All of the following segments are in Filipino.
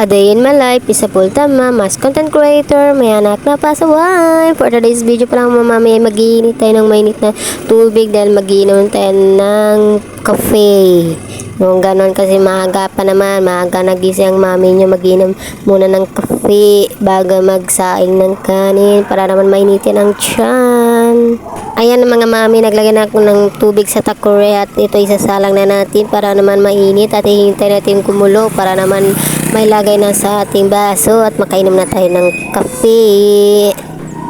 A day in my life is a full-time mama, as content creator, may anak na pasaway. For today's video pa lang mamami, mag-iinit tayo ng mainit na tubig dahil mag-iinom tayo ng cafe. Nung ganon kasi maaga pa naman, maaga nagising ang mami nyo, mag-inom muna ng kape bago magsaing ng kanin para naman mainitin ang tiyan. Ayan mga mami, naglagay na ako ng tubig sa takore at ito isasalang na natin para naman mainit at hihintay natin kumulo para naman may lagay na sa ating baso at makainom na tayo ng kape.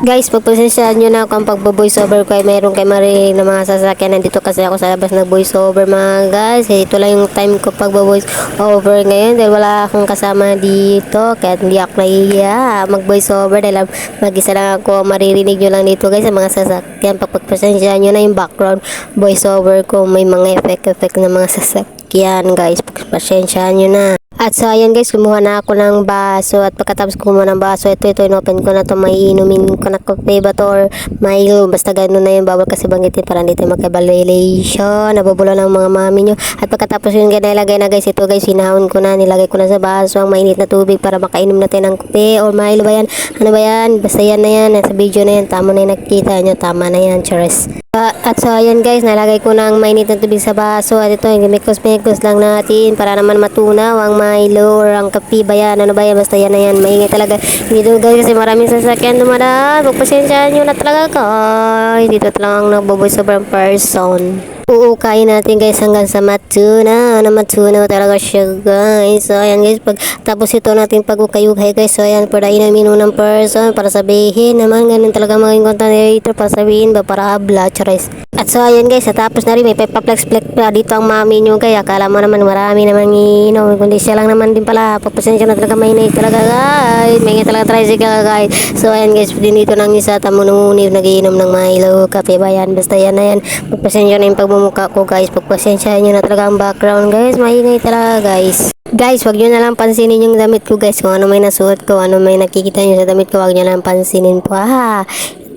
Guys, pagpasensyahan nyo na ako ang pagbo-voice over ko ay mayroon kayo marinig na mga sasakyan. Nandito kasi ako sa labas nag-voice over mga guys. Ito lang yung time ko pagbo-voice over ngayon dahil wala akong kasama dito. Kaya hindi ako nahihiya mag-voice over dahil mag-isa lang ako. Maririnig nyo lang dito guys sa mga sasakyan. Pagpasensyahan nyo na yung background voice over ko. May mga effect na mga sasakyan guys. Pagpasensyahan nyo na. At so ayan guys, kumuha na ako ng baso at pagkatapos kumuha ng baso, ito inopen ko na to, may inumin ko na kape ba to or Milo, basta gano'n na yung bawal kasi banggitin para hindi tayo magkabalilation, nabubulo ng mga mami nyo. At pagkatapos yun nilagay na guys, ito guys, sinahon ko na, nilagay ko na sa baso ang mainit na tubig para makainom natin ng kape or Milo ba yan, ano ba yan, basta yan na yan, nasa video na yan, tama na yung nakikita nyo, tama na yan, charis. At so ayan guys, nalagay ko ng mainit na tubig sa baso at ito, mikos-mikos lang natin para naman matunaw ang Milo or ang kape ba yan, ano ba yan, basta yan na yan, maingay talaga dito guys kasi maraming sasakyan dumadaan, pagpasensyahan nyo na talaga guys, dito lang nagbo-voice sobrang person. Uukain natin guys hanggang sa matunaw na matunaw talaga siya guys. So ayan guys, pag tapos ito natin pag-ukay-ukay guys. So ayan, para inamin ng person para sabihin naman ganun talaga maging content creator para sabihin ba para habla charis. At so ayan guys, tapos na rin may pepaplex-plex pa dito ang mami nyo guys. Akala mo naman marami naman inom, kundi siya lang naman din pala. Pagpasensya na talaga mainit talaga guys, may talaga tricycle guys. So ayan guys, dito nang isa tamununib nagiinom ng Milo, kape ba yan, basta yan na yan. Pagpasensya na yung pagmumukha ko guys, pagpasensya nyo na talaga ang background guys, maingay talaga guys. Guys, wag nyo na lang pansinin yung damit ko guys, kung ano may nasuot ko, ano may nakikita nyo sa damit ko, wag nyo na lang pansinin po ha.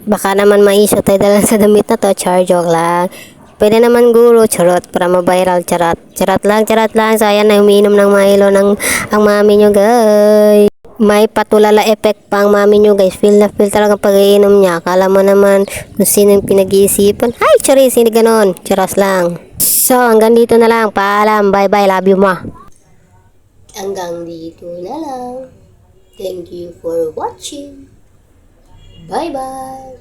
Baka naman ma-issue tayo dahil sa damit na to, joke lang. Pwede naman guro, charot, para ma-viral, charot. Charot lang, so ayan na umiinom ng Milo ng ang mami nyo guys. May patulala effect pa ang mami nyo guys. Feel na feel talaga pag-iinom niya. Akala mo naman kung sino yung pinag-iisipan. Ay, charis, hindi ganon. Charas lang. So, hanggang dito na lang. Paalam. Bye-bye. Love you, ma. Hanggang dito na lang. Thank you for watching. Bye-bye.